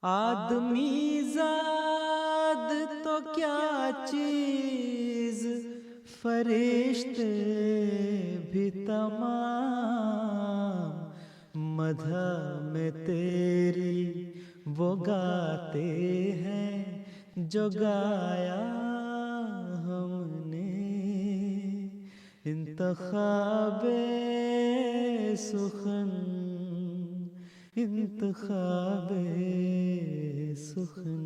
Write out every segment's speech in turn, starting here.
آدمی زاد تو کیا چیز، فرشتے بھی تمام، مدح میں تیری وہ گاتے ہیں جو گایا ہم نے، انتخاب سخن، انتخاب سخن۔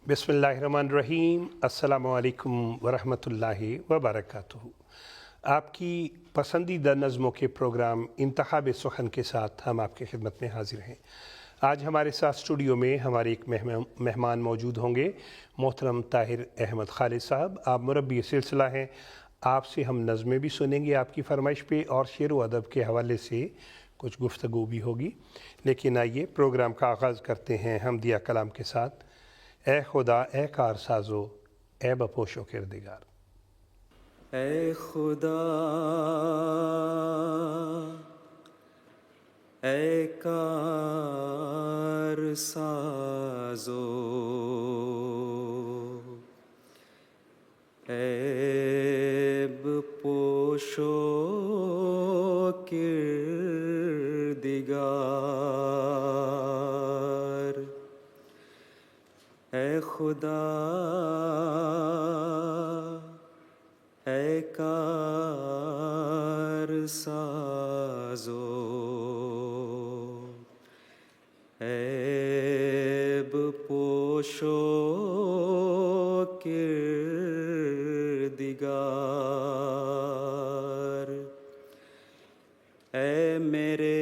بسم اللہ الرحمن الرحیم۔ السلام علیکم ورحمۃ اللہ وبرکاتہ۔ آپ کی پسندیدہ نظموں کے پروگرام انتخاب سخن کے ساتھ ہم آپ کی خدمت میں حاضر ہیں۔ آج ہمارے ساتھ اسٹوڈیو میں ہمارے ایک مہمان موجود ہوں گے، محترم طاہر احمد خالد صاحب۔ آپ مربی سلسلہ ہیں، آپ سے ہم نظمیں بھی سنیں گے آپ کی فرمائش پہ، اور شعر و ادب کے حوالے سے کچھ گفتگو بھی ہوگی۔ لیکن آئیے پروگرام کا آغاز کرتے ہیں حمدیہ کلام کے ساتھ۔ اے خدا اے کار سازو، اے بپوش و کردگار۔ اے خدا اے کار سازو، عیب پوش و کردگار۔ اے خدا اے کار سازو، عیب پوش و کردگار۔ اے میرے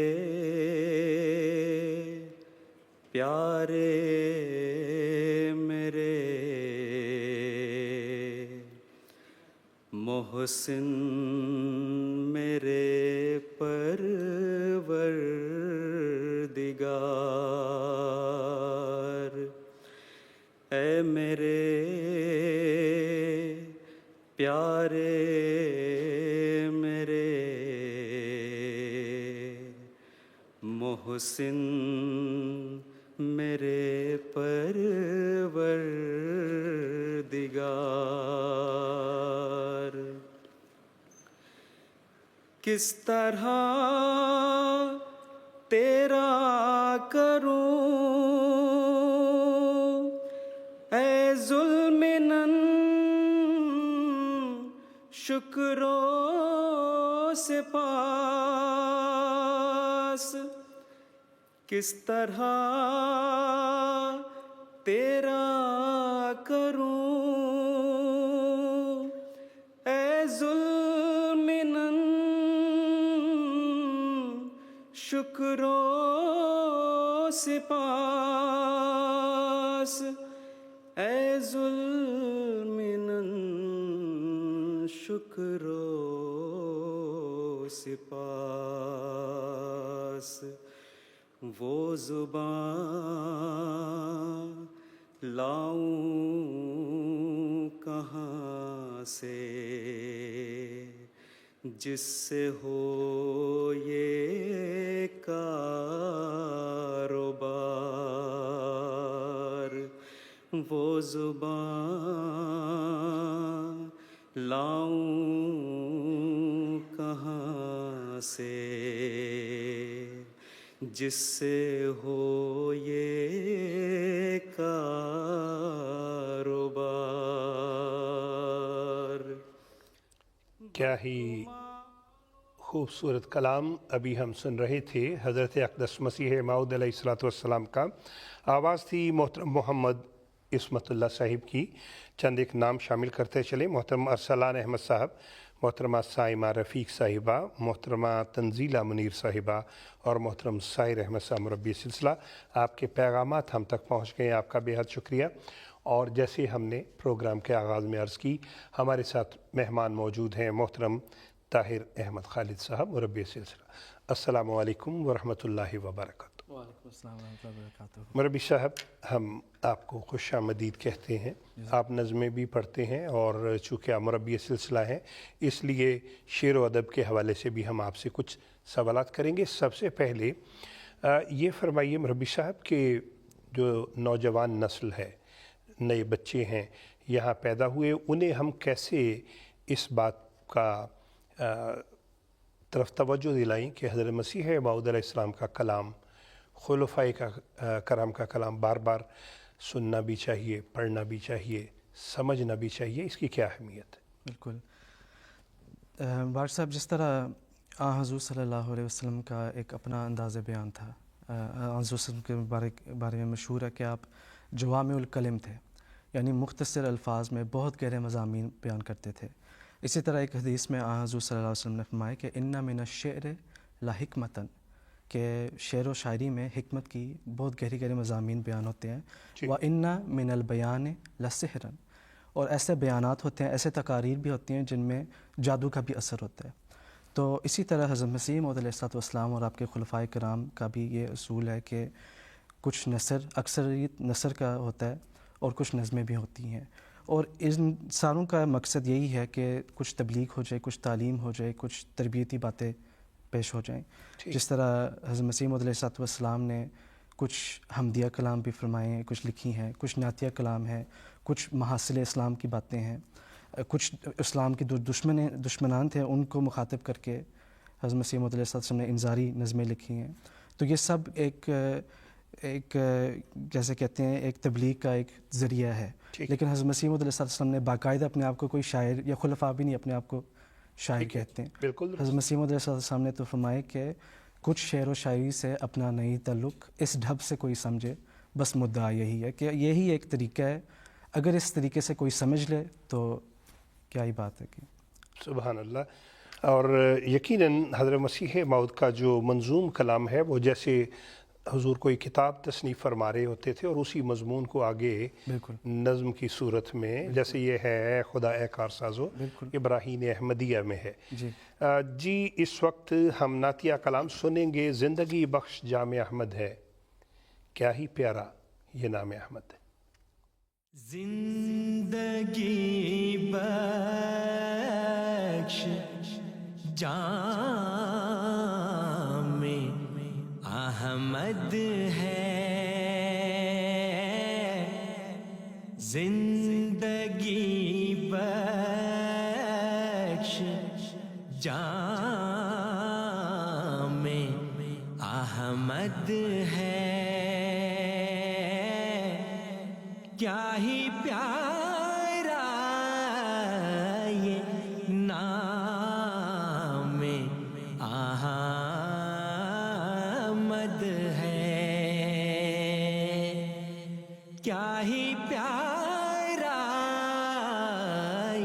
پیارے محسن، میرے پروردگار۔ اے میرے پیارے میرے محسن، میرے پروردگار۔ کس طرح تیرا کروں اے ذوالمنن، شکر و سپاس۔ کس طرح تیرا کروں اے ذوالمنن، شکر و سپاس۔ اے ذوالمنن، شکر و سپاس۔ وہ زبان لاؤں کہاں سے جس سے ہو یہ کاروبار۔ وہ زبان لاؤں کہاں سے جس سے ہو یہ کاروبار۔ کیا ہی خوبصورت کلام ابھی ہم سن رہے تھے حضرت اقدس مسیح موعود علیہ السلام کا۔ آواز تھی محترم محمد عصمت اللہ صاحب کی۔ چند ایک نام شامل کرتے چلے: محترم ارسلان احمد صاحب، محترمہ سائمہ رفیق صاحبہ، محترمہ تنزیلہ منیر صاحبہ، اور محترم ساحر احمد صاحب مربی سلسلہ۔ آپ کے پیغامات ہم تک پہنچ گئے، آپ کا بے حد شکریہ۔ اور جیسے ہم نے پروگرام کے آغاز میں عرض کی، ہمارے ساتھ مہمان موجود ہیں محترم طاہر احمد خالد صاحب مربی سلسلہ۔ السلام علیکم ورحمۃ اللہ وبرکاتہ۔ وعلیکم السلام ورحمۃ اللہ وبرکاتہ۔ مربی صاحب، ہم آپ کو خوش آمدید کہتے ہیں۔ آپ نظمیں بھی پڑھتے ہیں اور چونکہ آپ مربی سلسلہ ہیں اس لیے شعر و ادب کے حوالے سے بھی ہم آپ سے کچھ سوالات کریں گے۔ سب سے پہلے یہ فرمائیے مربی صاحب کہ جو نوجوان نسل ہے، نئے بچے ہیں یہاں پیدا ہوئے، انہیں ہم کیسے اس بات کا طرف توجہ دلائیں کہ حضرت مسیح موعود علیہ السلام کا کلام، خلفائے کرام کا کلام بار بار سننا بھی چاہیے، پڑھنا بھی چاہیے، سمجھنا بھی چاہیے، اس کی کیا اہمیت ہے؟ بالکل بار صاحب، جس طرح حضور صلی اللہ علیہ وسلم کا ایک اپنا انداز بیان تھا، حضور صلی اللہ علیہ وسلم کے بارے میں مشہور ہے کہ آپ جوامع الکلم تھے، یعنی مختصر الفاظ میں بہت گہرے مضامین بیان کرتے تھے۔ اسی طرح ایک حدیث میں حضور صلی اللہ علیہ وسلم نے فرمایا کہ ان من الشعر لحکمتن، کہ شعر و شاعری میں حکمت کی بہت گہری گہرے مضامین بیان ہوتے ہیں۔ وَإِنَّ مِنَ الْبَيَانِ لَسِحْرًا، اور ایسے بیانات ہوتے ہیں، ایسے تقاریر بھی ہوتی ہیں جن میں جادو کا بھی اثر ہوتا ہے۔ تو اسی طرح حضرت مسیح موعود علیہ السلام اور آپ کے خلفائے کرام کا بھی یہ اصول ہے کہ کچھ نثر، اکثریت نثر کا ہوتا ہے اور کچھ نظمیں بھی ہوتی ہیں، اور ان ساروں کا مقصد یہی ہے کہ کچھ تبلیغ ہو جائے، کچھ تعلیم ہو جائے، کچھ تربیتی باتیں پیش ہو جائیں۔ جس طرح حضرت مسیح موعود علیہ السلام نے کچھ حمدیہ کلام بھی فرمائے ہیں، کچھ لکھی ہیں، کچھ نعتیہ کلام ہے، کچھ محاصل اسلام کی باتیں ہیں، کچھ اسلام کے دشمنان تھے ان کو مخاطب کر کے حضرت مسیح موعود علیہ السلام نے انذاری نظمیں لکھی ہیں۔ تو یہ سب ایک جیسے کہتے ہیں ایک تبلیغ کا ایک ذریعہ ہے۔ لیکن حضرت مسیح موعود علیہ السلام نے باقاعدہ اپنے آپ کو کوئی شاعر یا خلفاء بھی نہیں اپنے آپ کو شاعر کہتے ہیں۔ بالکل حضرت مسیح موعود علیہ السلام نے تو فرمائے کہ کچھ شعر و شاعری سے اپنا نہیں تعلق، اس ڈھب سے کوئی سمجھے بس مدعا یہی ہے، کہ یہی ایک طریقہ ہے، اگر اس طریقے سے کوئی سمجھ لے تو کیا ہی بات ہے کہ سبحان اللہ۔ اور یقیناً حضرت مسیح موعود کا جو منظوم کلام ہے وہ جیسے حضور کوئی کتاب تصنیف فرما رہے ہوتے تھے اور اسی مضمون کو آگے بالکل نظم کی صورت میں، جیسے یہ ہے اے خدا اے کارسازو، ابراہیم احمدیہ میں ہے۔ جی اس وقت ہم نعتیہ کلام سنیں گے۔ زندگی بخش جام احمد ہے، کیا ہی پیارا یہ نام احمد ہے۔ زندگی بخش جام احمد ہے، زندگی بخش جام احمد ہے، کیا ہی پیارا یہ نام احمد ہے، کیا ہی پیارا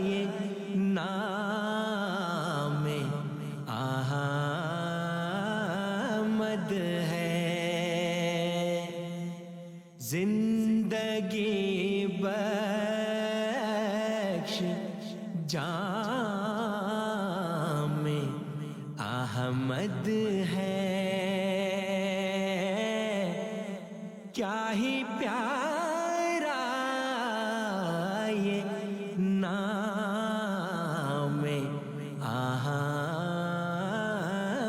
یہ نام احمد ہے، زندگی بخش جام احمد ہے، کیا ہی پیارا یہ نام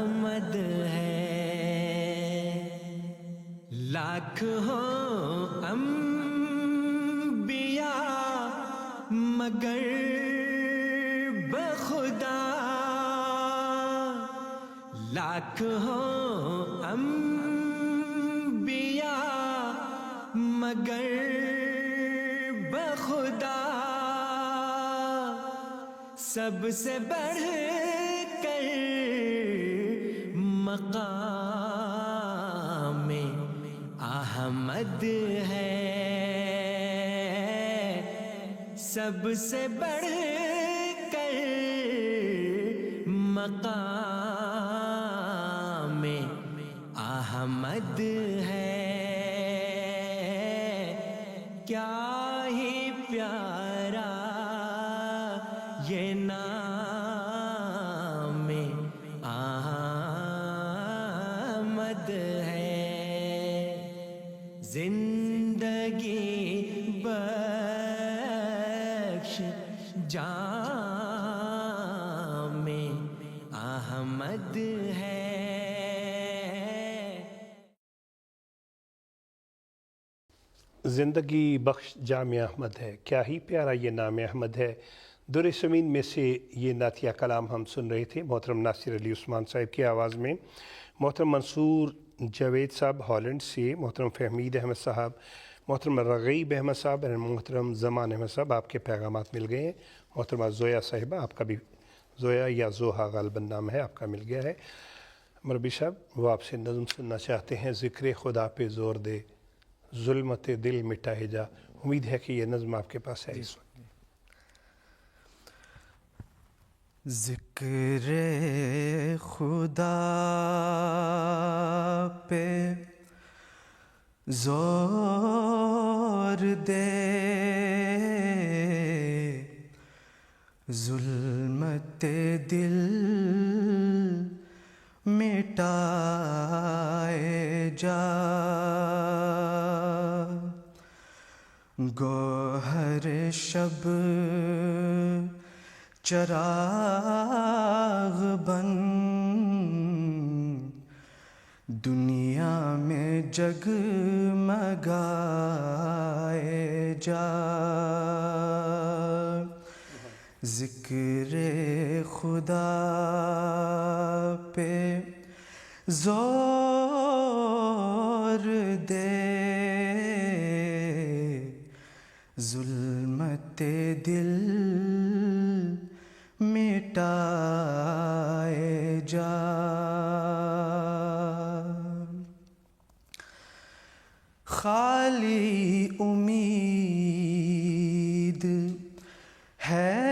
احمد ہے، لاکھ ہوں انبیاء مگر بخدا، لاکھ ہوں انبیاء مگر بخدا، سب سے بڑھ کر مقام احمد ہے، سب سے بڑھ کر مقام احمد ہے، کیا ہی پیارا یہ نام احمد ہے۔ زندگی بخش جام احمد ہے. زندگی بخش جام احمد ہے، کیا ہی پیارا یہ نام احمد ہے. در سمین میں سے یہ نعتیہ کلام ہم سن رہے تھے محترم ناصر علی عثمان صاحب کی آواز میں. محترم منصور جاوید صاحب ہالینڈ سے، محترم فہمید احمد صاحب، محترم رغیب احمد صاحب اور محترم زمان احمد صاحب، آپ کے پیغامات مل گئے ہیں. محترمہ زویا صاحبہ، آپ کا بھی زویا یا زوہا غالباً نام ہے، آپ کا مل گیا ہے. مربی صاحب وہ آپ سے نظم سننا چاہتے ہیں، ذکر خدا پہ زور دے ظلمت دل مٹائے جا. امید ہے کہ یہ نظم آپ کے پاس ہے اس وقت. ذکر خدا پہ زور دے ظلمت دل مٹائے جا. گوہر شب چراغ بن دنیا میں جگمگائے جا. ذکر خدا پہ زور دے ظلمت دل مٹائے جا. خالی امید ہے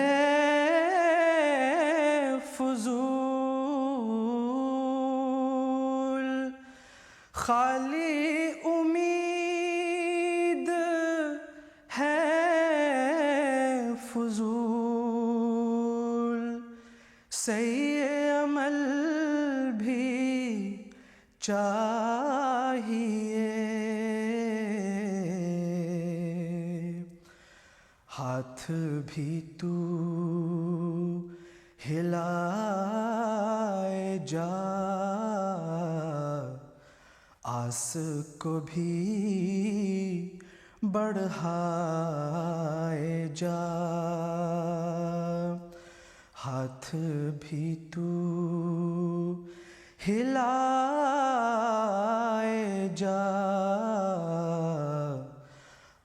فضول، خالی امید ہے فضول، صحیح عمل بھی چاہیے. ہاتھ بھی تو ہلائے جا، آس کو بھی بڑھائے جا. ہاتھ بھی تو ہلائے جا،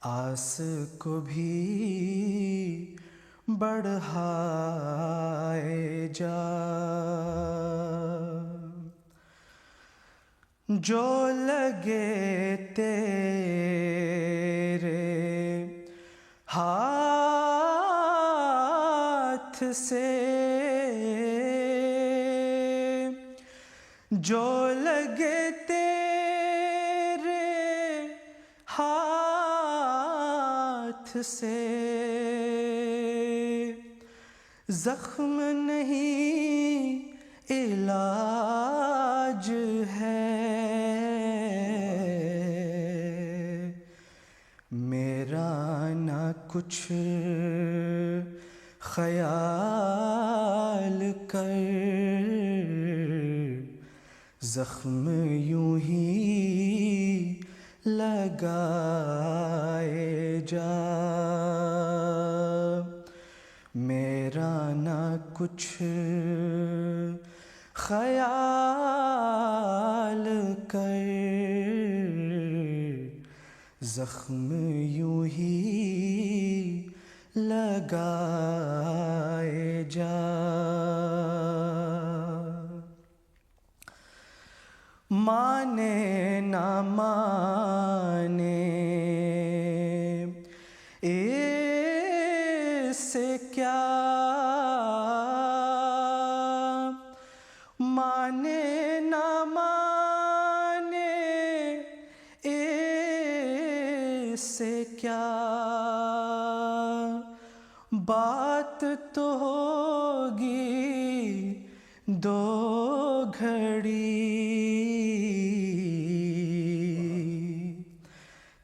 آس کو بھی بڑھائے جا. جو لگے تیرے ہاتھ سے، جو لگے تیرے ہاتھ سے، زخم نہیں علاج ہے. میرا نہ کچھ خیال کر، زخم یوں ہی لگائے جا. میرا نہ کچھ خیال کر، زخم یوں ہی لگائے جا. مانے نہ مانے اس سے کیا، مانے نہ مانے اس سے کیا، بات تو ہوگی دو گھڑی،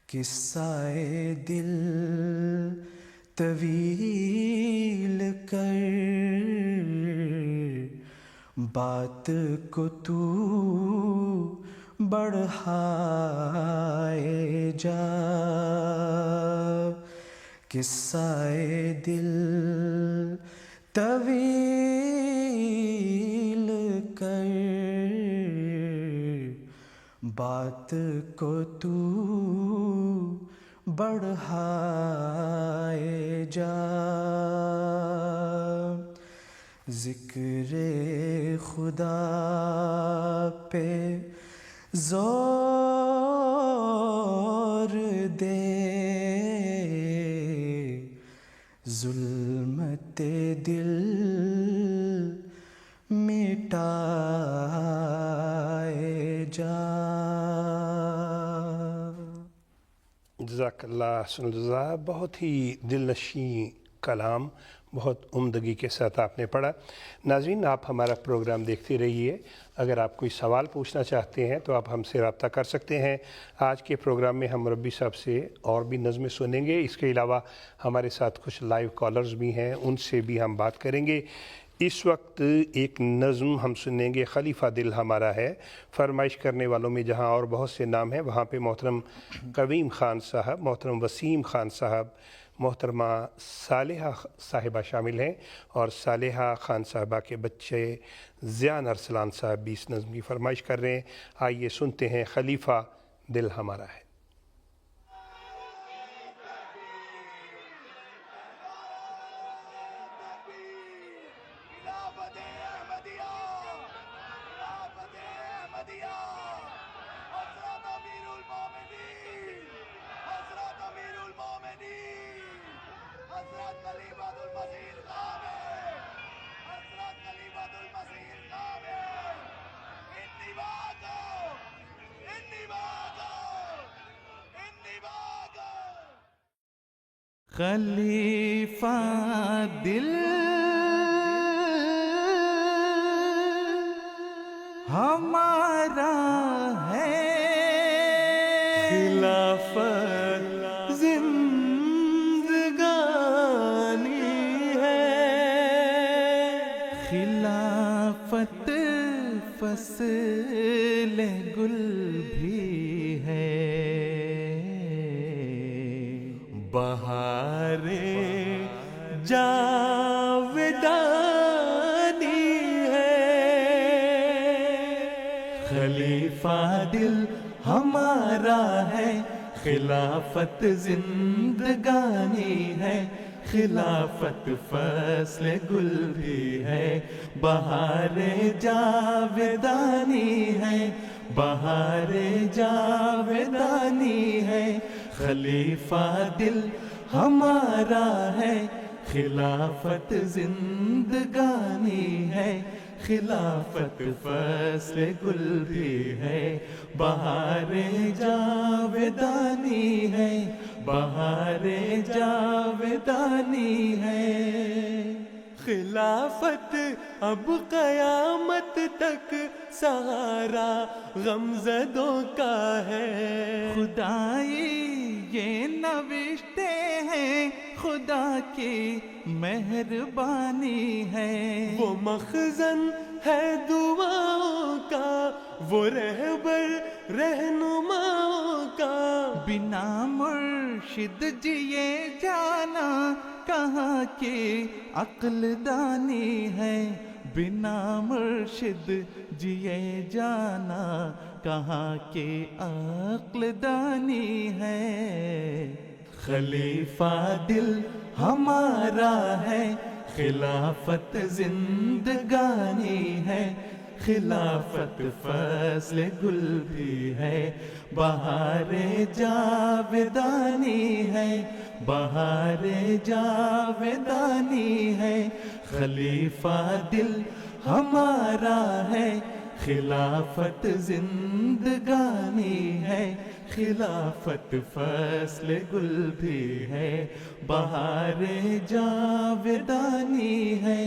قصہ دل طویل کر بات کو تو بڑھائے جا، قصہ دل طویل کر بات کو تو بڑھائے جا، ذکر خدا پہ زور دے، ظلمت دل مٹائے جا۔ جزاک اللہ حسن الجزا، بہت ہی دل نشیں کلام، بہت عمدگی کے ساتھ آپ نے پڑھا۔ ناظرین، آپ ہمارا پروگرام دیکھتے رہیے، اگر آپ کوئی سوال پوچھنا چاہتے ہیں تو آپ ہم سے رابطہ کر سکتے ہیں۔ آج کے پروگرام میں ہم مربی صاحب سے اور بھی نظمیں سنیں گے، اس کے علاوہ ہمارے ساتھ کچھ لائیو کالرز بھی ہیں، ان سے بھی ہم بات کریں گے۔ اس وقت ایک نظم ہم سنیں گے، خلیفہ دل ہمارا ہے۔ فرمائش کرنے والوں میں جہاں اور بہت سے نام ہیں، وہاں پہ محترم قویم خان صاحب، محترم وسیم خان صاحب، محترمہ صالحہ صاحبہ شامل ہیں، اور صالحہ خان صاحبہ کے بچے زیان ارسلان صاحب بھی اس نظم کی فرمائش کر رہے ہیں۔ آئیے سنتے ہیں، خلیفہ دل ہمارا ہے۔ خلیفہ دل ہمارا ہے، خلافت زندگانی ہے، خلافت فصل گل بھی ہے، بہار جاودانی ہے، خلیفہ دل ہمارا ہے، خلافت زندگانی ہے، خلافت فصل گل بھی ہے، بہار جاودانی ہے، بہار جاودانی ہے، خلیفہ دل ہمارا ہے، خلافت زندگانی ہے، خلافت فصل گل بھی ہے، بہار جاودانی ہے، بہار جاودانی ہے، خلافت اب قیامت تک سہارا غمزدوں کا ہے، خدائی یہ نوشتے ہیں، خدا کی مہربانی ہے، وہ مخزن ہے دعاؤں کا، وہ رہبر رہنماؤں کا، بنا مرشد جیے جانا کہاں کی عقل دانی ہے، بنا مرشد جیے جانا کہاں کی عقل دانی ہے، خلیفہ دل ہمارا ہے، خلافت زندگانی ہے، خلافت فصل گل بھی ہے، بہار جاودانی ہے، بہار جاودانی ہے، خلیفہ دل ہمارا ہے، خلافت زندگانی ہے، خلافت فصل گل بھی ہے، بہار جاودانی ہے،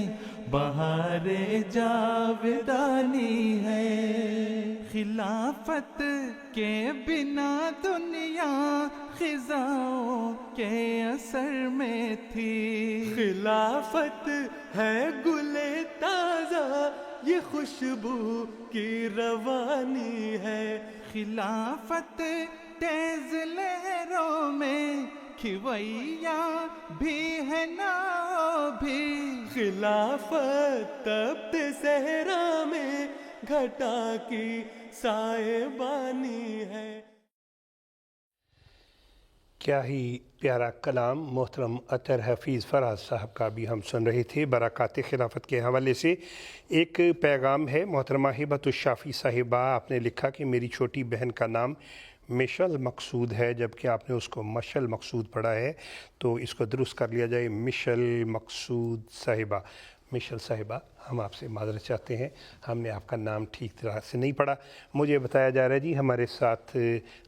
بہار جاودانی ہے، خلافت کے بنا دنیا خزاؤں کے اثر میں تھی. خلافت ہے گل تازہ یہ خوشبو کی روانی ہے. خلافت تیز لہروں میں کھویا بھی ہے ناؤ بھی. خلافت تپت صحرا میں گھٹا کی سائے بانی ہے. کیا ہی پیارا کلام محترم اطہر حفیظ فراز صاحب کا بھی ہم سن رہے تھے. برکات خلافت کے حوالے سے ایک پیغام ہے. محترمہ ہبۃ الشافی صاحبہ آپ نے لکھا کہ میری چھوٹی بہن کا نام مشل مقصود ہے، جبکہ آپ نے اس کو مشل مقصود پڑھا ہے، تو اس کو درست کر لیا جائے مشل مقصود صاحبہ. مشل صاحبہ ہم آپ سے معذرت چاہتے ہیں، ہم نے آپ کا نام ٹھیک طرح سے نہیں پڑھا. مجھے بتایا جا رہا ہے جی ہمارے ساتھ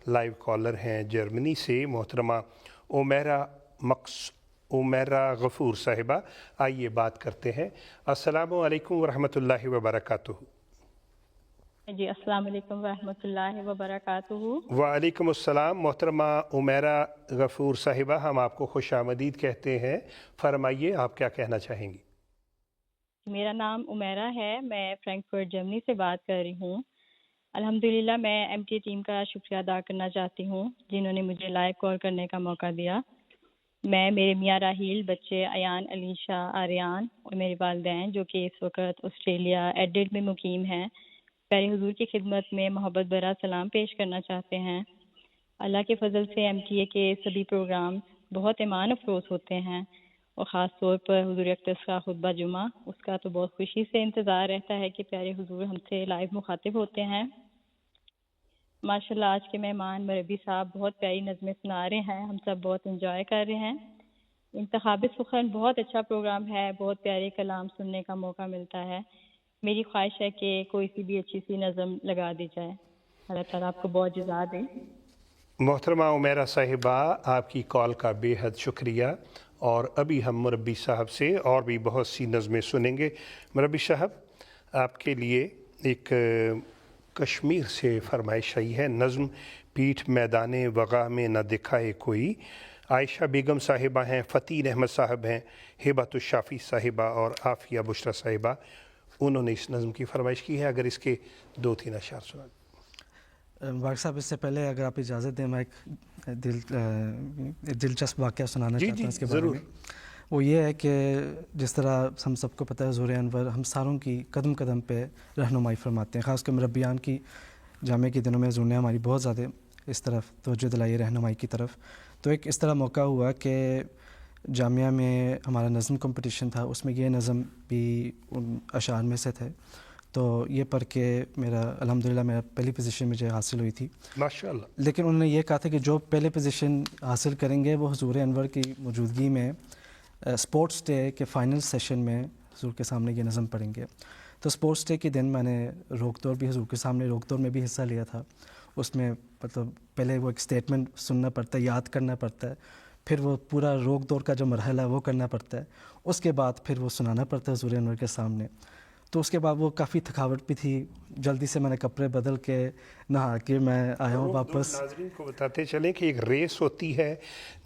لائیو کالر ہیں جرمنی سے محترمہ عمیرہ غفور صاحبہ. آئیے بات کرتے ہیں. السلام علیکم ورحمۃ اللہ وبرکاتہ. جی السلام علیکم ورحمۃ اللہ وبرکاتہ. وعلیکم السلام. محترمہ عمیرہ غفور صاحبہ ہم آپ کو خوش آمدید کہتے ہیں. فرمائیے آپ کیا کہنا چاہیں گی؟ میرا نام عمیرہ ہے، میں فرینکفرٹ جرمنی سے بات کر رہی ہوں. الحمدللہ میں ایم ٹی ٹیم کا شکریہ ادا کرنا چاہتی ہوں جنہوں نے مجھے لائیو کال کرنے کا موقع دیا. میں، میرے میاں راہیل، بچے ایان، علیشا، آریان اور میرے والدین جو کہ اس وقت آسٹریلیا ایڈیلیڈ میں مقیم ہیں، پیارے حضور کی خدمت میں محبت بھرا سلام پیش کرنا چاہتے ہیں. اللہ کے فضل سے ایم ٹی اے کے سبھی پروگرام بہت ایمان افروز ہوتے ہیں، اور خاص طور پر حضور اقدس کا خطبہ جمعہ، اس کا تو بہت خوشی سے انتظار رہتا ہے کہ پیارے حضور ہم سے لائیو مخاطب ہوتے ہیں. ماشاءاللہ آج کے مہمان مربی صاحب بہت پیاری نظمیں سنا رہے ہیں، ہم سب بہت انجوائے کر رہے ہیں. انتخاب سخن بہت اچھا پروگرام ہے، بہت پیارے کلام سننے کا موقع ملتا ہے. میری خواہش ہے کہ کوئی سی بھی اچھی سی نظم لگا دی جائے. اللہ تعالیٰ آپ کو بہت جزا دے. محترمہ عمیرہ صاحبہ آپ کی کال کا بے حد شکریہ. اور ابھی ہم مربی صاحب سے اور بھی بہت سی نظمیں سنیں گے. مربی صاحب آپ کے لیے ایک کشمیر سے فرمائش آئی ہے. نظم پیٹھ میدان وغا میں نہ دکھائے کوئی. عائشہ بیگم صاحبہ ہیں، فتین احمد صاحب ہیں، ہبۃ الشافی صاحبہ اور عافیہ بشرا صاحبہ، انہوں نے اس نظم کی فرمائش کی ہے. اگر اس کے 2-3 اشعار سنا دیں. مبارک صاحب اس سے پہلے اگر آپ اجازت دیں میں ایک دلچسپ واقعہ سنانا چاہتا ہوں اس کے بارے میں. وہ یہ ہے کہ جس طرح ہم سب کو پتہ ہے حضور انور ہم ساروں کی قدم قدم پہ رہنمائی فرماتے ہیں، خاص کر مربیان کی. جامعہ کے دنوں میں حضور نے ہماری بہت زیادہ اس طرف توجہ دلائی رہنمائی کی طرف. تو ایک اس طرح موقع ہوا کہ جامعہ میں ہمارا نظم کمپٹیشن تھا، اس میں یہ نظم بھی ان اشعار میں سے تھے. تو یہ پڑھ کے میرا الحمدللہ میرا پہلی پوزیشن مجھے حاصل ہوئی تھی ماشاءاللہ. لیکن انہوں نے یہ کہا تھا کہ جو پہلے پوزیشن حاصل کریں گے وہ حضور انور کی موجودگی میں اسپورٹس ڈے کے فائنل سیشن میں حضور کے سامنے یہ نظم پڑھیں گے. تو اسپورٹس ڈے کے دن میں نے روک دوڑ بھی حضور کے سامنے روک دوڑ میں بھی حصہ لیا تھا. اس میں مطلب پہلے وہ ایک اسٹیٹمنٹ سننا پڑتا ہے، یاد کرنا پڑتا ہے، پھر وہ پورا روک دوڑ کا جو مرحلہ ہے وہ کرنا پڑتا ہے، اس کے بعد پھر وہ سنانا پڑتا ہے حضور انور کے سامنے. تو اس کے بعد وہ کافی تھکاوٹ بھی تھی. جلدی سے میں نے کپڑے بدل کے نہا کے میں آیا ہوں واپس. ناظرین کو بتاتے چلیں کہ ایک ریس ہوتی ہے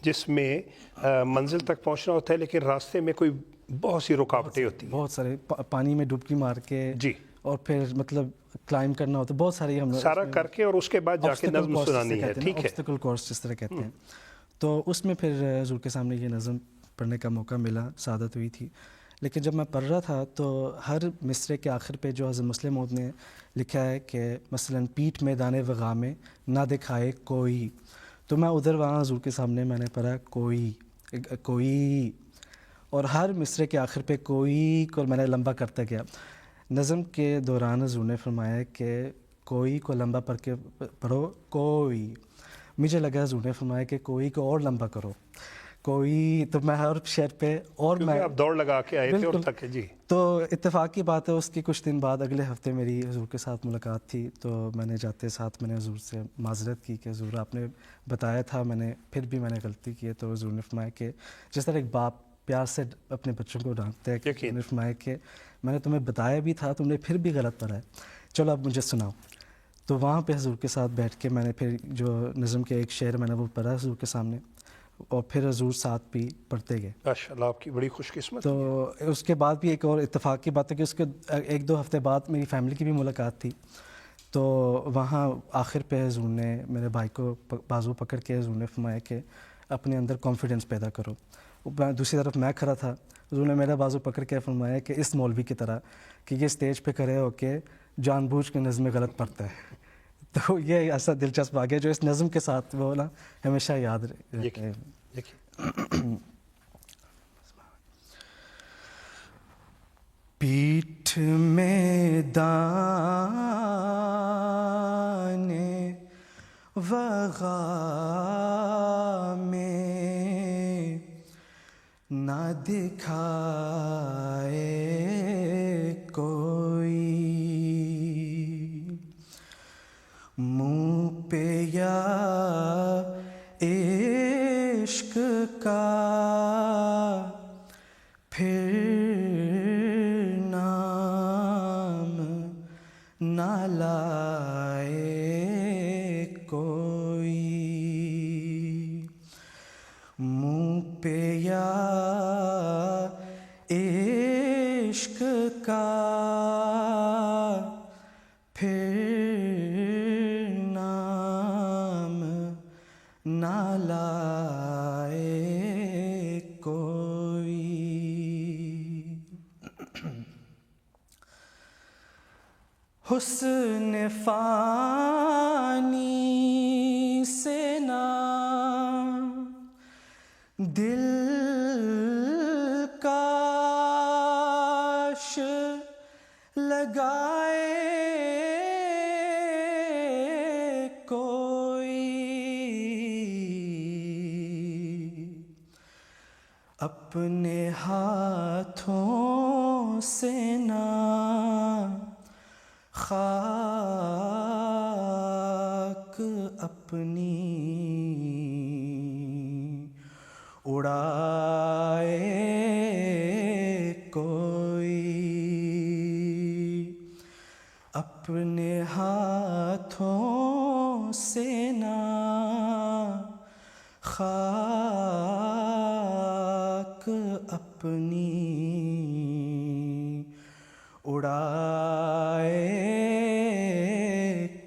جس میں منزل تک پہنچنا ہوتا ہے، لیکن راستے میں کوئی بہت سی رکاوٹیں ہوتی ہیں، بہت سارے پانی میں ڈبکی مار کے جی، اور پھر مطلب کلائم کرنا ہوتا ہے، بہت ساری ہم سارا کر کے اور اس کے بعد جا کے نظم سنانی ہے. ٹھیک ہے، آبسٹیکل کورس جس طرح کہتے ہیں. تو اس میں پھر حضور کے سامنے یہ نظم پڑھنے کا موقع ملا، سعادت ہوئی تھی. لیکن جب میں پڑھ رہا تھا تو ہر مصرعے کے آخر پہ جو حضرت مسلم موعود نے لکھا ہے کہ مثلاً پیٹھ میدان وغا میں نہ دکھائے کوئی، تو میں ادھر وہاں حضور کے سامنے میں نے پڑھا کوئی، اور ہر مصرعے کے آخر پہ کوئی کو میں نے لمبا کرتا گیا. نظم کے دوران حضور نے فرمایا کہ کوئی کو لمبا پڑھ کے پڑھو کوئی. مجھے لگا حضور نے فرمایا کہ کوئی کو اور لمبا کرو کوئی. تو میں ہر شعر پہ اور میں آپ دوڑ لگا کے آئے تھے اور تھکے. جی، تو اتفاق کی بات ہے اس کی کچھ دن بعد اگلے ہفتے میری حضور کے ساتھ ملاقات تھی. تو میں نے جاتے ساتھ میں نے حضور سے معذرت کی کہ حضور آپ نے بتایا تھا، پھر بھی میں نے غلطی کی ہے. تو حضور نے فرمایا کہ جس طرح ایک باپ پیار سے اپنے بچوں کو ڈانٹتے ہیں، کہ نے فرمایا کہ میں نے تمہیں بتایا بھی تھا، تم نے پھر بھی غلط پڑھا ہے، چلو اب مجھے سناؤ. تو وہاں پہ حضور کے ساتھ بیٹھ کے میں نے پھر جو نظم کے ایک شعر میں نے وہ پڑھا حضور کے سامنے، اور پھر حضور ساتھ بھی پڑھتے گئے. ماشاء اللہ، آپ کی بڑی خوش قسمت. تو اس کے بعد بھی ایک اور اتفاق کی بات ہے کہ اس کے 1-2 ہفتے بعد میری فیملی کی بھی ملاقات تھی. تو وہاں آخر پہ حضور نے میرے بھائی کو بازو پکڑ کے حضور نے فرمایا کہ اپنے اندر کانفیڈنس پیدا کرو. دوسری طرف میں کھڑا تھا، حضور نے میرا بازو پکڑ کے فرمایا کہ اس مولوی کی طرح کہ یہ اسٹیج پہ کھڑے ہو کے جان بوجھ کے نظمیں غلط پڑھتا ہے. تو یہ ایسا دلچسپ آ گیا جو اس نظم کے ساتھ وہ نا ہمیشہ یاد رہتے ہیں. پیٹھ میں دان وغا میں نہ دکھائے کوئی، منہ پہ یا عشق کا پھر نام نہ لائے کوئی، منہ پہ یا عشق کا پھر نام نہ لائے کوئی. حسن فانی سے نہ دل کاش لگائے کوئی، اپنے ہاتھوں سے نہ خاک اپنی اڑائے کوئی، اپنے ہاتھوں سے نہ خاک اپنی اڑائے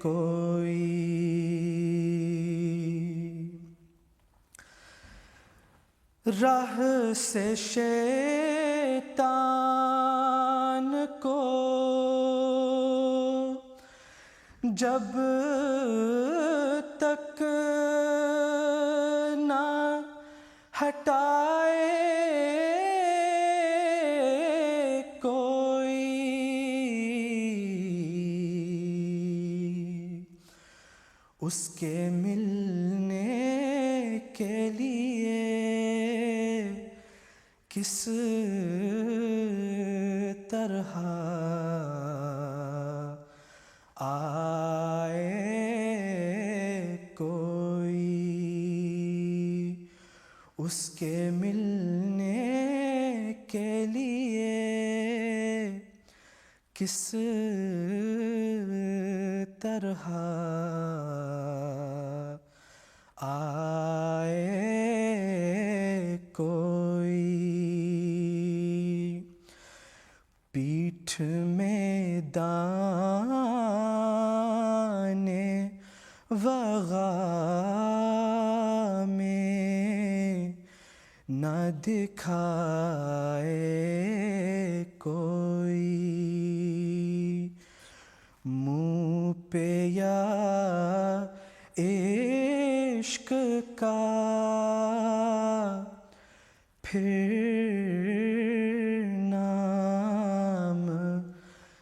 کوئی. راہ سے شیطان کو جب تک نہ ہٹائے کوئی، اس کے ملنے کے لیے کس طرح آئے کوئی، اس کے ملنے کے لیے کس طرح آئے کوئی. پیٹھ میں دان وغا میں نہ دکھائے کوئی، منہ پہ یا عشق کا پھر نام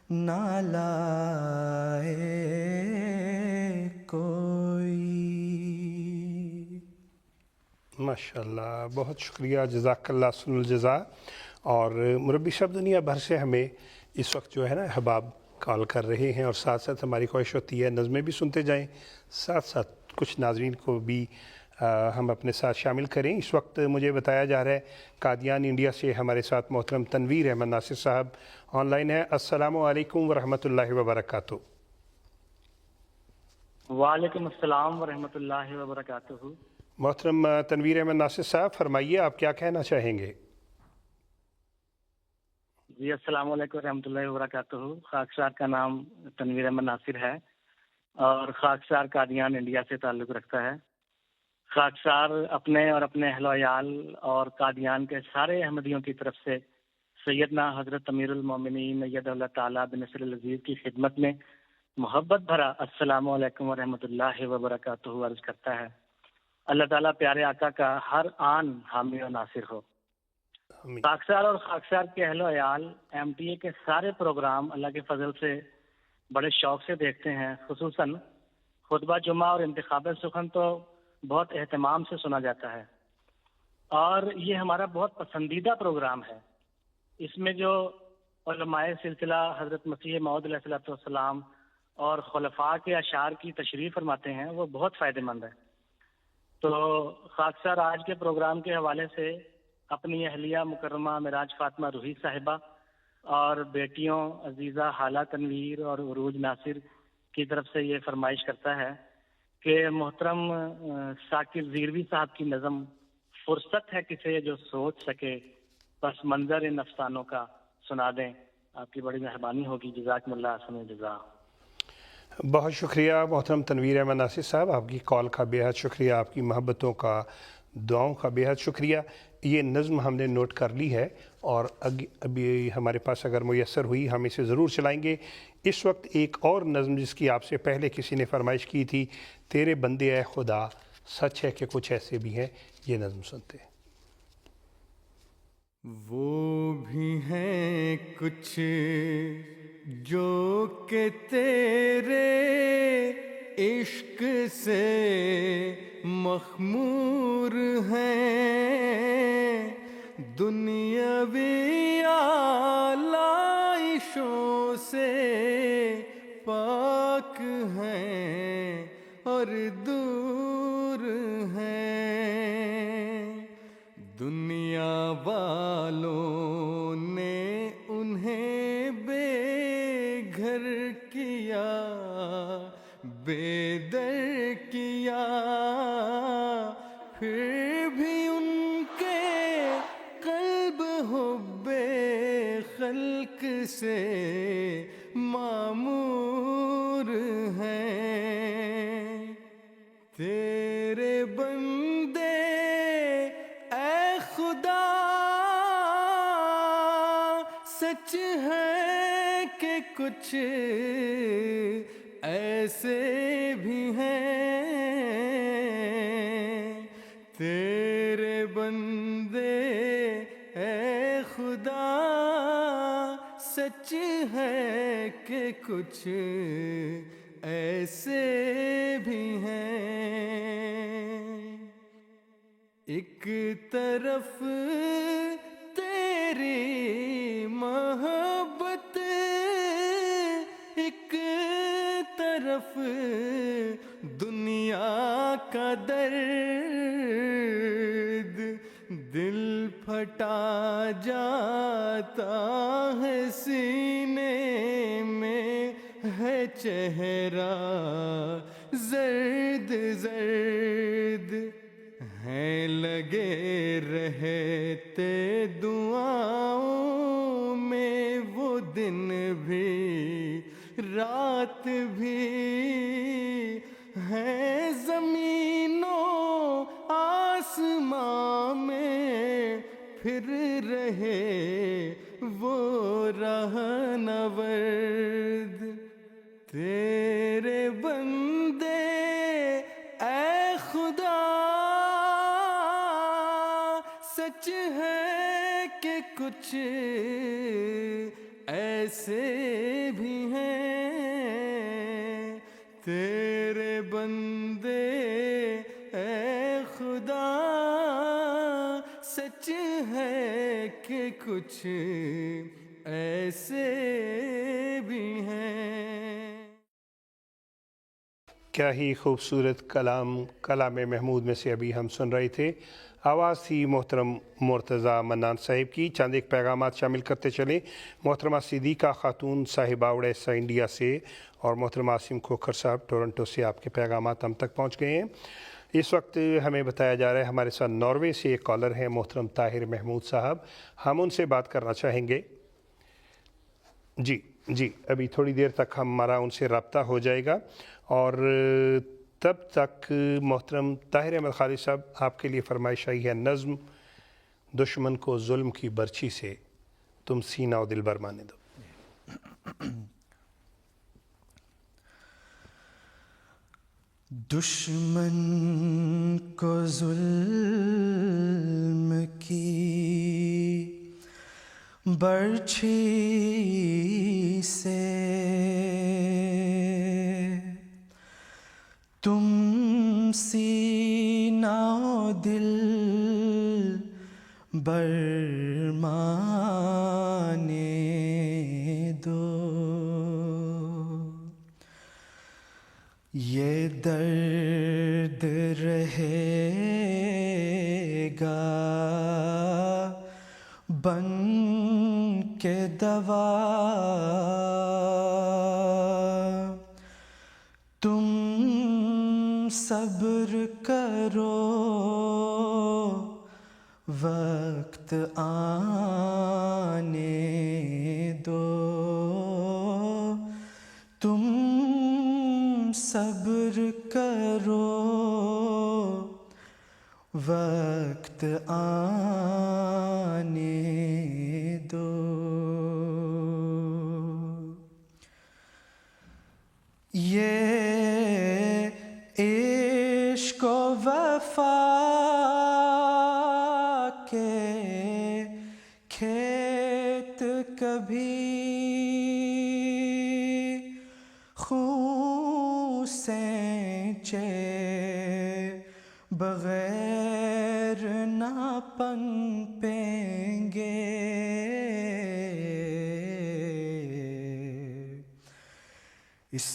نہ لائے کوئی. ماشاء اللہ، بہت شکریہ، جزاک اللہ سن الجزا. اور مربی صاحب دنیا بھر سے ہمیں اس وقت جو ہے نا احباب کال کر رہے ہیں، اور ساتھ ساتھ ہماری خواہش ہوتی ہے نظمیں بھی سنتے جائیں، ساتھ ساتھ کچھ ناظرین کو بھی ہم اپنے ساتھ شامل کریں. اس وقت مجھے بتایا جا رہا ہے قادیان انڈیا سے ہمارے ساتھ محترم تنویر احمد ناصر صاحب آن لائن ہے. السلام علیکم ورحمۃ اللہ وبرکاتہ. وعلیکم السلام ورحمۃ اللہ وبرکاتہ۔ محترم تنویر احمد ناصر صاحب، فرمائیے آپ کیا کہنا چاہیں گے؟ جی السلام علیکم ورحمۃ اللہ وبرکاتہ۔ خاکسار کا نام تنویر احمد ناصر ہے اور خاکسار قادیان انڈیا سے تعلق رکھتا ہے۔ خاکسار اپنے اور اپنے اہل و عیال اور قادیان کے سارے احمدیوں کی طرف سے سیدنا حضرت امیر المومنین ایدہ اللہ تعالیٰ بنصر العزیز کی خدمت میں محبت بھرا السلام علیکم ورحمۃ اللہ وبرکاتہ عرض کرتا ہے۔ اللہ تعالیٰ پیارے آقا کا ہر آن حامی و ناصر ہو۔ خاکسار اور خاکسار کے اہل و عیال ایم ٹی اے کے سارے پروگرام اللہ کے فضل سے بڑے شوق سے دیکھتے ہیں، خصوصاً خطبہ جمعہ اور انتخاب سخن تو بہت اہتمام سے سنا جاتا ہے، اور یہ ہمارا بہت پسندیدہ پروگرام ہے۔ اس میں جو علماء سلسلہ حضرت مسیح موعود علیہ الصلوۃ والسلام اور خلفاء کے اشعار کی تشریح فرماتے ہیں وہ بہت فائدہ مند ہے۔ تو خاکسار آج کے پروگرام کے حوالے سے اپنی اہلیہ مکرمہ معراج فاطمہ روحی صاحبہ اور بیٹیوں عزیزہ حالہ تنویر اور عروج ناصر کی طرف سے یہ فرمائش کرتا ہے کہ محترم ثاقب زیروی صاحب کی نظم فرصت ہے کسے جو سوچ سکے، پس منظر ان افسانوں کا سنا دیں۔ آپ کی بڑی مہربانی ہوگی، جزاکم اللہ احسن الجزا۔ بہت شکریہ محترم تنویر احمد ناصر صاحب، آپ کی کال کا بے حد شکریہ، آپ کی محبتوں کا، دعاؤں کا بے حد شکریہ۔ یہ نظم ہم نے نوٹ کر لی ہے اور ابھی ہمارے پاس اگر میسر ہوئی ہم اسے ضرور چلائیں گے۔ اس وقت ایک اور نظم جس کی آپ سے پہلے کسی نے فرمائش کی تھی، تیرے بندے اے خدا سچ ہے کہ کچھ ایسے بھی ہیں، یہ نظم سنتے ہیں۔ وہ بھی ہیں کچھ جو کہ تیرے عشق سے مخمور ہیں، دنیاوی آلائشوں سے پاک ہیں اور دور ہیں۔ دنیا والوں نے انہیں بے گھر کیا، بے در کیا، پھر بھی ان کے قلب حب خلق سے معمور ہیں۔ تیرے بندے اے خدا سچ ہے کہ کچھ ایسے بھی ہیں، تیرے بندے اے خدا سچ ہے کہ کچھ ایسے بھی ہیں۔ ایک طرف تیری محبت، ایک طرف دنیا کا درد، دل پھٹا جاتا ہے سینے میں ہے چہرہ زرد زرد، ہیں لگے رہتے دعاؤں میں وہ دن بھی رات بھی، ہیں زمین و آسماں میں پھر رہے وہ رہنورد۔ تیرے بندے اے خدا سچ ہے کہ کچھ ایسے بھی ہیں، تیرے بندے اے خدا سچ ہے کہ کچھ ایسے بھی ہیں۔ کیا ہی خوبصورت کلام محمود میں سے ابھی ہم سن رہے تھے۔ آواز تھی محترم مرتضیٰ منان صاحب کی. چند ایک پیغامات شامل کرتے چلیں. محترمہ صدیقہ خاتون صاحبہ اڑیسہ انڈیا سے اور محترم عاصم کھوکھر صاحب ٹورنٹو سے آپ کے پیغامات ہم تک پہنچ گئے ہیں. اس وقت ہمیں بتایا جا رہا ہے ہمارے ساتھ ناروے سے ایک کالر ہیں محترم طاہر محمود صاحب. ہم ان سے بات کرنا چاہیں گے. جی ابھی تھوڑی دیر تک ہمارا ان سے رابطہ ہو جائے گا اور تب تک محترم طاہر احمد خالد صاحب آپ کے لیے فرمائش آئی ہے نظم دشمن کو ظلم کی برچھی سے تم سینہ و دل برمانے دو. دشمن کو ظلم کی برچھی سے تم سینہ و دل برمانے دو. یہ درد رہے گا بن کے دوا تم صبر کرو وقت آنے دو. تم صبر کرو وقت آنے دو. یہ عشق و وفا کے کھیت کبھی خون سینچے بغیر نہ پنپیں گے. اس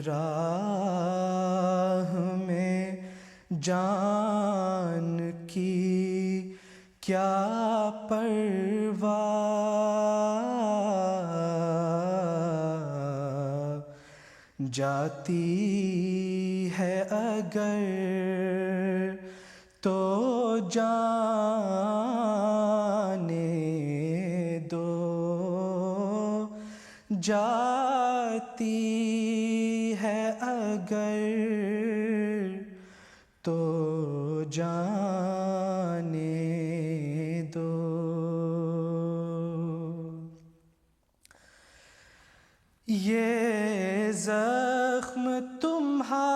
راہ میں جان کی کیا پرواہ جاتی ہے اگر تو جانے دو. جاتی ہے اگر تو جانے دو. یہ زخم تمہارے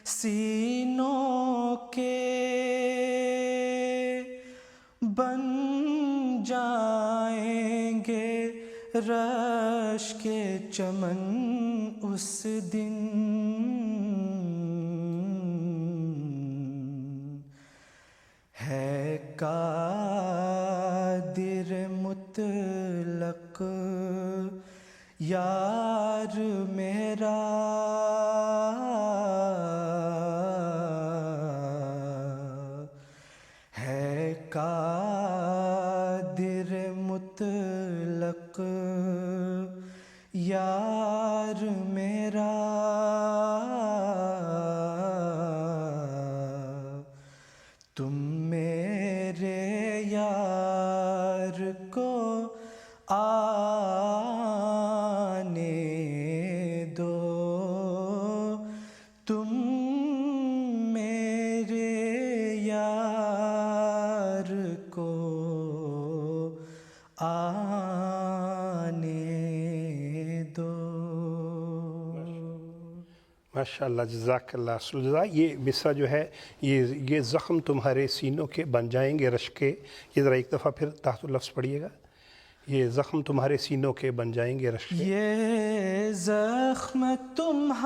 سینوں کے بن جائیں گے رش کے چمن اس دن. ہے قادر مطلق یار میرا ہے قادر مطلق یار میرا. تم میرے یار کو آنے دو. تم میرے یار کو آنے دو. ماشاءاللہ جزاک اللہ سلجزا. یہ مصرع جو ہے یہ زخم تمہارے سینوں کے بن جائیں گے رشک کے. یہ ذرا ایک دفعہ پھر تحت لفظ پڑھیے گا. یہ زخم تمہارے سینوں کے بن جائیں گے رشک کے. یہ زخم تمہارے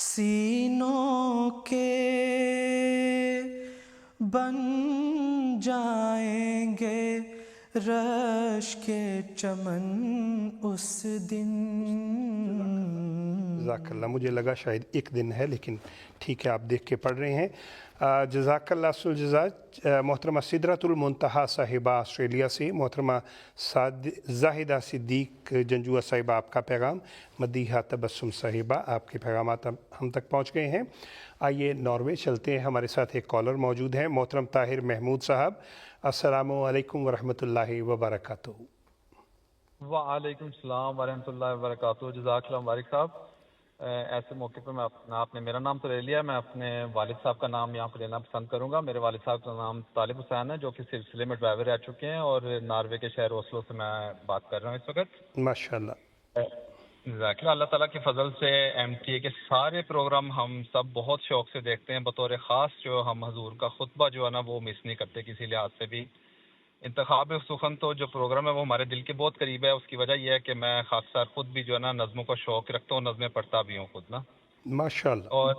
سینوں کے بن جائیں گے رش کے چمن اس دن. جزاک اللہ. مجھے لگا شاید ایک دن ہے لیکن ٹھیک ہے آپ دیکھ کے پڑھ رہے ہیں. جزاک اللہ الجزا. محترمہ سدرۃ المنتہا صاحبہ آسٹریلیا سے، محترمہ زاہدہ صدیق جنجوہ صاحبہ آپ کا پیغام، مدیحہ تبسم صاحبہ آپ کے پیغامات ہم تک پہنچ گئے ہیں. آئیے ناروے چلتے ہیں، ہمارے ساتھ ایک کالر موجود ہیں، محترم طاہر محمود صاحب. السلام علیکم ورحمۃ اللہ وبرکاتہ. وعلیکم السلام ورحمۃ اللہ وبرکاتہ. جزاک اللہ مبارک صاحب. ایسے موقع پہ آپ نے میرا نام تو لے لیا، میں اپنے والد صاحب کا نام یہاں پہ لینا پسند کروں گا. میرے والد صاحب کا نام طالب حسین ہے، جو کہ سلسلے میں ڈرائیور رہ چکے ہیں، اور ناروے کے شہر اوسلو سے میں بات کر رہا ہوں اس وقت. ماشاء اللہ. جزاک اللہ. اللہ تعالیٰ کے فضل سے ایم ٹی اے کے سارے پروگرام ہم سب بہت شوق سے دیکھتے ہیں. بطور خاص جو ہم حضور کا خطبہ جو ہے نا وہ مس نہیں کرتے کسی لحاظ سے بھی. انتخاب سخن تو جو پروگرام ہے وہ ہمارے دل کے بہت قریب ہے. اس کی وجہ یہ ہے کہ میں خاکسار خود بھی جو ہے نا نظموں کا شوق رکھتا ہوں، نظمیں پڑھتا بھی ہوں خود نا. ماشاء اللہ. اور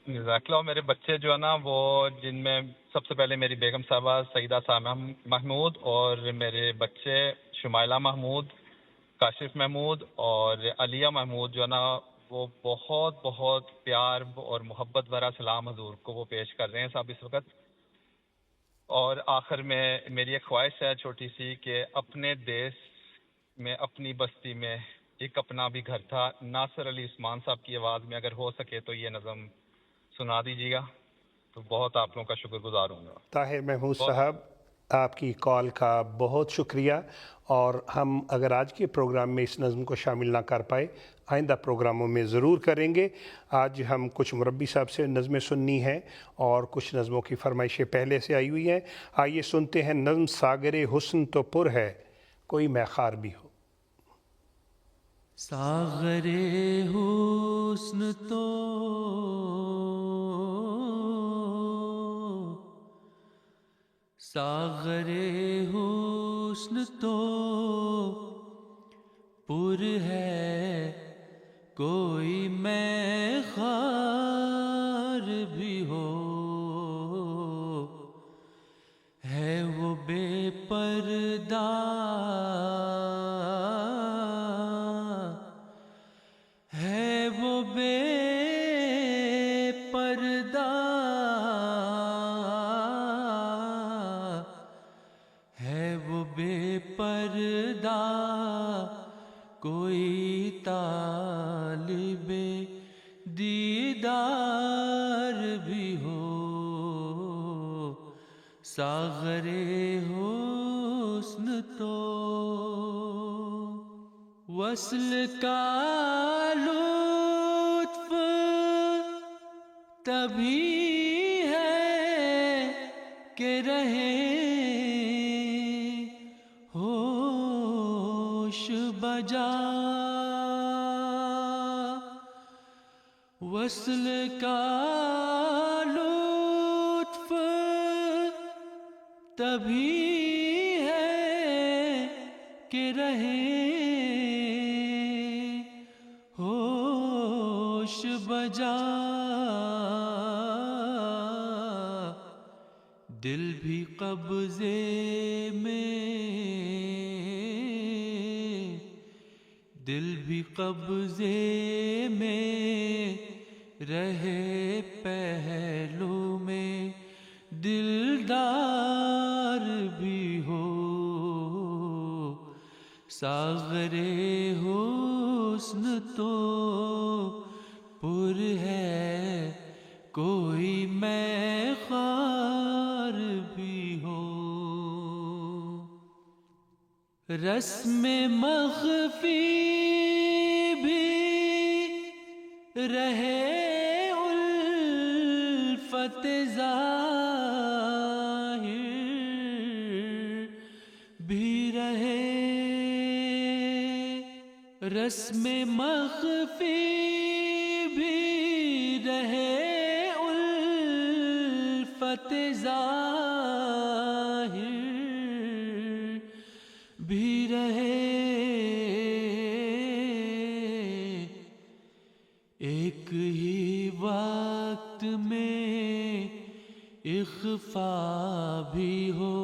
جزاک اللہ. میرے بچے جو ہے نا وہ، جن میں سب سے پہلے میری بیگم صاحبہ سیدہ سامہ محمود، اور میرے بچے شمائلہ محمود، کاشف محمود اور علیہ محمود جو ہے نا وہ بہت بہت پیار اور محبت بھرا سلام حضور کو وہ پیش کر رہے ہیں صاحب اس وقت. اور آخر میں میری ایک خواہش ہے چھوٹی سی کہ اپنے دیس میں اپنی بستی میں ایک اپنا بھی گھر تھا، ناصر علی عثمان صاحب کی آواز میں اگر ہو سکے تو یہ نظم سنا دیجیے گا تو بہت آپ لوگوں کا شکر گزار ہوں گا. طاہر محمود صاحب آپ کی کال کا بہت شکریہ، اور ہم اگر آج کے پروگرام میں اس نظم کو شامل نہ کر پائے آئندہ پروگراموں میں ضرور کریں گے. آج ہم کچھ مربی صاحب سے نظمیں سننی ہیں اور کچھ نظموں کی فرمائشیں پہلے سے آئی ہوئی ہیں. آئیے سنتے ہیں نظم ساگر حسن تو پر ہے کوئی میخار بھی ہو. ساغر حسن تو ساغر حسن تو پر ہے کوئی میخار بھی ہو، ہے وہ بے پردہ ہے وہ بے پردہ ہے وہ بے پردہ کوئی طالب دیدار بھی ہو، ساغر حسن تو وصل کا لطف تبھی ہے کہ رہے ہوش بجا، وصل کا لطف تبھی ہے کہ رہے ہوش بجا، دل بھی قبضے میں دل بھی قبضے میں رہے پہلو میں دلدار بھی ہو، ساغر حسن تو پر ہے کوئی میخار بھی ہو، رسم مخفی بھی رہے الفت ظاہر بھی رہے، رسم مخفی بھی رہے الفت ظاہر بھی رہے، ایک ہی وقت میں اخفا بھی ہو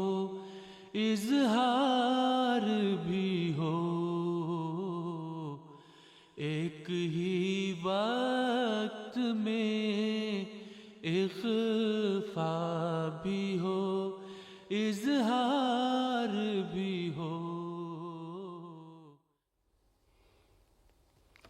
اظہار بھی ہو، ایک ہی وقت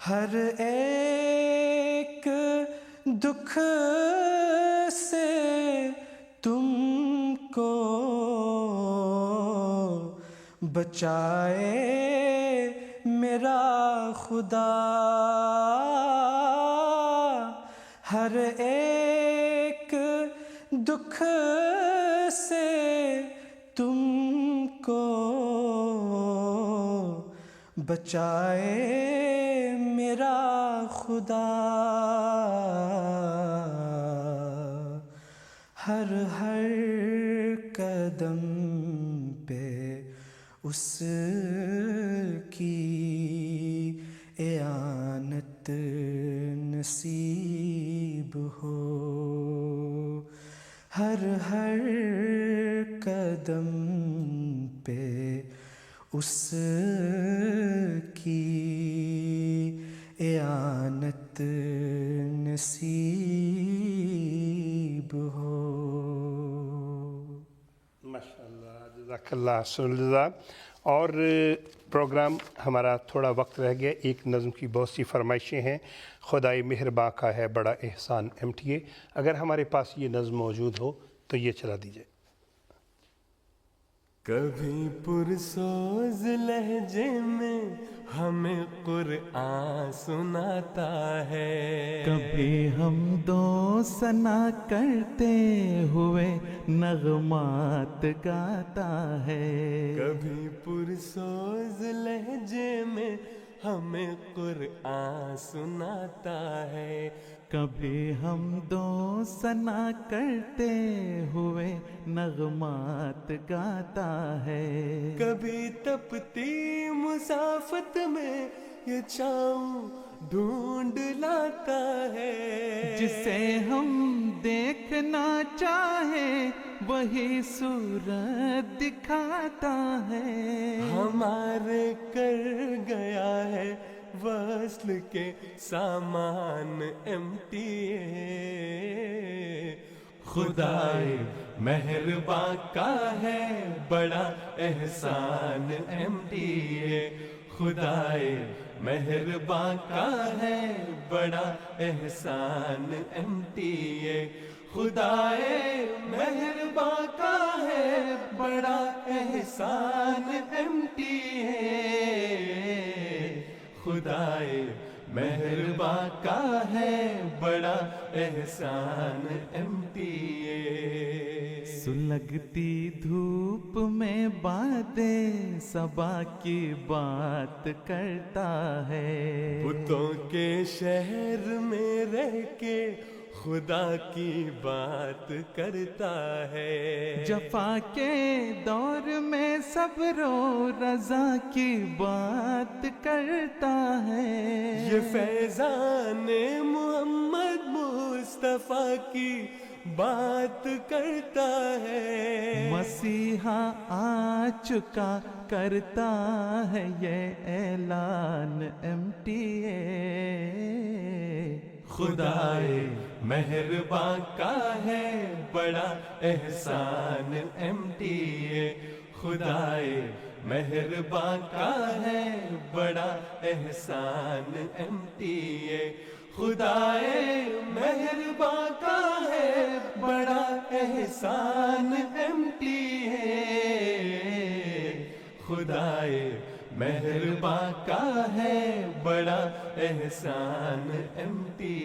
ہر ایک دکھ سے تم کو بچائے میرا خدا، ہر ایک دکھ سے تم کو بچائے میرا خدا، ہر قدم پہ اس کی اعانت نصیب ہو، ہر قدم پہ اس کی اعانت نصیب ہو۔ ماشاءاللہ، جزاک اللہ سلزا۔ اور پروگرام ہمارا تھوڑا وقت رہ گیا، ایک نظم کی بہت سی فرمائشیں ہیں۔ خدائے مہرباں کا ہے بڑا احسان MTA، اگر ہمارے پاس یہ نظم موجود ہو تو یہ چلا دیجئے۔ کبھی پرسوز لہجے میں ہمیں قرآن سناتا ہے، کبھی ہم دو ثنا کرتے ہوئے نغمات گاتا ہے، کبھی پرسوز لہجے میں ہمیں قرآن سناتا ہے، کبھی ہم دو ثنا کرتے ہوئے نغمات گاتا ہے، کبھی تپتی مسافت میں یہ چھاؤں ڈھونڈ لاتا ہے، جسے ہم دیکھنا چاہیں وہی صورت دکھاتا ہے، ہمارے کر گیا ہے وصل کے سامان MTA، خدائے مہرباں کا ہے بڑا احسان MTA، خدائے مہرباں کا ہے بڑا احسان MTA، خدائے مہرباں کا ہے بڑا احسان MTA، خدائے مہرباں کا ہے بڑا احسان MTA۔ سلگتی دھوپ میں بادیں صبا کی بات کرتا ہے، بتوں کے شہر میں رہ کے خدا کی بات کرتا ہے، جفا کے دور میں صبر و رضا کی بات کرتا ہے، یہ فیضان محمد مصطفیٰ کی بات کرتا ہے، مسیحا آ چکا کرتا ہے یہ اعلان MTA، خدائے مہرباں کا ہے بڑا احسان MTA، خدائے مہرباں کا ہے بڑا احسان MTA، خدائے مہرباں کا ہے بڑا احسان MTA، خدائے مہرباں کا ہے بڑا احسان MTA،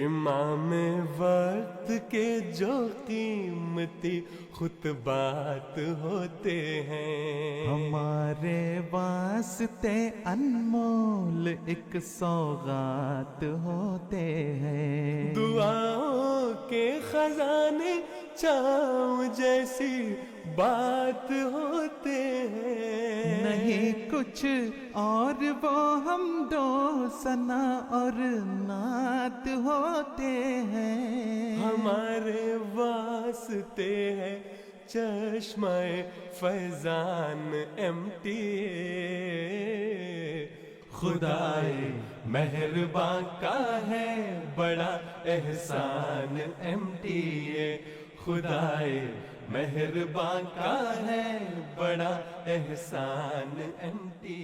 امام وقت کے جو قیمتی خطبات ہوتے ہیں، ہمارے واسطے انمول ایک سوغات ہوتے ہیں، دعاؤں کے خزانے چھاؤں جیسی بات ہوتے ہیں، نہیں کچھ اور وہ ہم دو ثنا اور نعت ہوتے ہیں، ہمارے واسطے ہے چشمہ فیضان MTA، خدائے مہرباں کا ہے بڑا احسان MTA، خدائے مہرباں کا ہے بڑا احسان MTA۔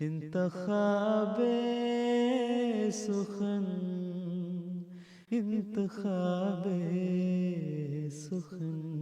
انتخاب سخن انتخاب سخن